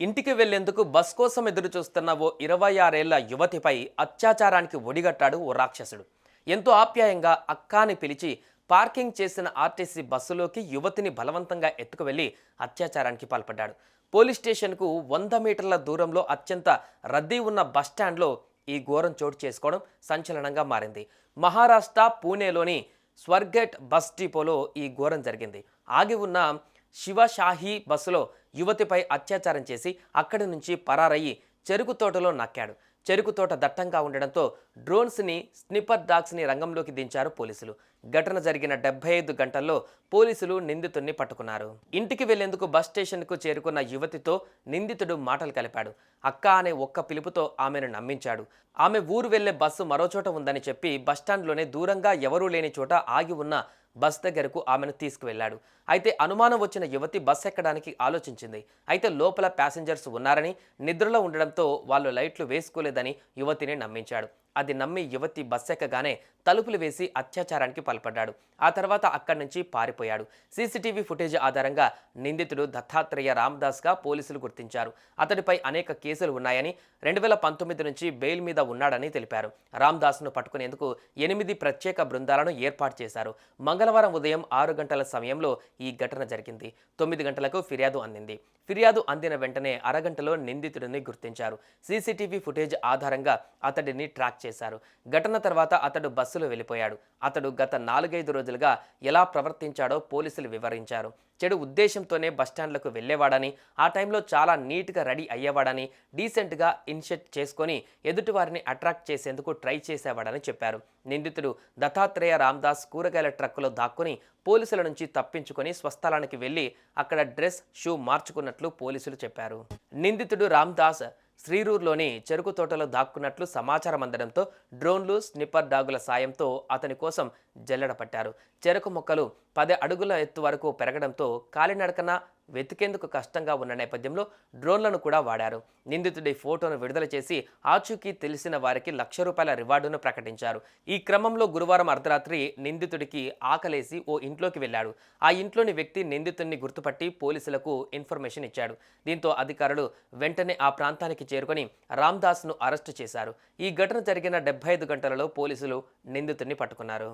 ఇంటికి వెళ్లేందుకు బస్ కోసం ఎదురు చూస్తున్న ఓ 26 ఏళ్ల యువతిపై అత్యాచారానికి ఒడిగట్టాడు ఓ రాక్షసుడు. ఎంతో ఆప్యాయంగా అక్కాని పిలిచి పార్కింగ్ చేసిన ఆర్టీసీ బస్సులోకి యువతిని బలవంతంగా ఎత్తుకువెళ్లి అత్యాచారానికి పాల్పడ్డాడు. పోలీస్ స్టేషన్కు 100 మీటర్ల దూరంలో అత్యంత రద్దీ ఉన్న బస్టాండ్లో ఈ ఘోరం చోటు చేసుకోవడం సంచలనంగా మారింది. మహారాష్ట్ర పూణేలోని స్వర్గేట్ బస్ డిపోలో ఈ ఘోరం జరిగింది. ఆగి ఉన్న శివషాహి బస్సులో యువతిపై అత్యాచారం చేసి అక్కడి నుంచి పరారయ్యి చెరుకు తోటలో నక్కాడు. చెరుకు తోట దట్టంగా ఉండడంతో డ్రోన్స్ని, స్నిపర్ డాగ్స్ని రంగంలోకి దించారు పోలీసులు. ఘటన జరిగిన 75 గంటల్లో పోలీసులు నిందితుడిని పట్టుకున్నారు. ఇంటికి వెళ్లేందుకు బస్ స్టేషన్కు చేరుకున్న యువతితో నిందితుడు మాటలు కలిపాడు. అక్క అనే ఒక్క పిలుపుతో ఆమెను నమ్మించాడు. ఆమె ఊరు వెళ్లే బస్సు మరోచోట ఉందని చెప్పి బస్టాండ్లోనే దూరంగా ఎవరూ లేని చోట ఆగి ఉన్న బస్ దగ్గరకు ఆమెను తీసుకువెళ్లాడు. అయితే అనుమానం వచ్చిన యువతి బస్ ఎక్కడానికి ఆలోచించింది. అయితే లోపల ప్యాసింజర్స్ ఉన్నారని, నిద్రలో ఉండడంతో వాళ్ళు లైట్లు వేసుకోలేదని యువతిని నమ్మించాడు. అది నమ్మి యువతి బస్ ఎక్కగానే తలుపులు వేసి అత్యాచారానికి పాల్పడ్డాడు. ఆ తర్వాత అక్కడి నుంచి పారిపోయాడు. సీసీటీవీ ఫుటేజ్ ఆధారంగా నిందితుడు దత్తాత్రేయ రామ్దాస్గా పోలీసులు గుర్తించారు. అతడిపై అనేక కేసులు ఉన్నాయని, 2019 నుంచి బెయిల్ మీద ఉన్నాడని తెలిపారు. రామ్దాస్ను పట్టుకునేందుకు 8 ప్రత్యేక బృందాలను ఏర్పాటు చేశారు. మంగళవారం ఉదయం 6 గంటల సమయంలో ఈ ఘటన జరిగింది. 9 గంటలకు ఫిర్యాదు అందింది. ఫిర్యాదు అందిన వెంటనే అరగంటలో నిందితుడిని గుర్తించారు. సీసీటీవీ ఫుటేజ్ ఆధారంగా అతడిని ట్రాక్ చేశారు. ఘటన తర్వాత అతడు బస్సులో వెళ్ళిపోయాడు. అతడు గత 4-5 రోజులుగా ఎలా ప్రవర్తించాడో పోలీసులు వివరించారు. చెడు ఉద్దేశంతోనే బస్టాండ్లకు వెళ్లేవాడని, ఆ టైంలో చాలా నీట్గా రెడీ అయ్యేవాడని, డీసెంట్గా ఇన్షెట్ చేసుకొని ఎదుటివారిని అట్రాక్ట్ చేసేందుకు ట్రై చేసేవాడని చెప్పారు. నిందితుడు దత్తాత్రేయ రామ్దాస్ కూరగాయల ట్రక్కులో దాక్కుని పోలీసుల నుంచి తప్పించుకొని స్వస్థలానికి వెళ్లి అక్కడ డ్రెస్, షూ మార్చుకున్నట్లు పోలీసులు చెప్పారు. నిందితుడు రామ్దాస్ శ్రీరూర్లోని చెరుకు తోటలో దాక్కున్నట్లు సమాచారం అందడంతో డ్రోన్లు, స్నిప్పర్ డాగుల సాయంతో అతని కోసం జల్లెడ పట్టారు. చెరకు మొక్కలు 10 అడుగుల ఎత్తు వరకు పెరగడంతో కాలినడకన వెతికేందుకు కష్టంగా ఉన్న నేపథ్యంలో డ్రోన్లను కూడా వాడారు. నిందితుడి ఫోటోను విడుదల చేసి ఆచూకీ తెలిసిన వారికి ₹1,00,000 రివార్డును ప్రకటించారు. ఈ క్రమంలో గురువారం అర్ధరాత్రి నిందితుడికి ఆకలేసి ఓ ఇంట్లోకి వెళ్లాడు. ఆ ఇంట్లోని వ్యక్తి నిందితుడిని గుర్తుపట్టి పోలీసులకు ఇన్ఫర్మేషన్ ఇచ్చాడు. దీంతో అధికారులు వెంటనే ఆ ప్రాంతానికి చేరుకొని రామ్దాస్ను అరెస్టు చేశారు. ఈ ఘటన జరిగిన 75 గంటలలో పోలీసులు నిందితుడిని పట్టుకున్నారు.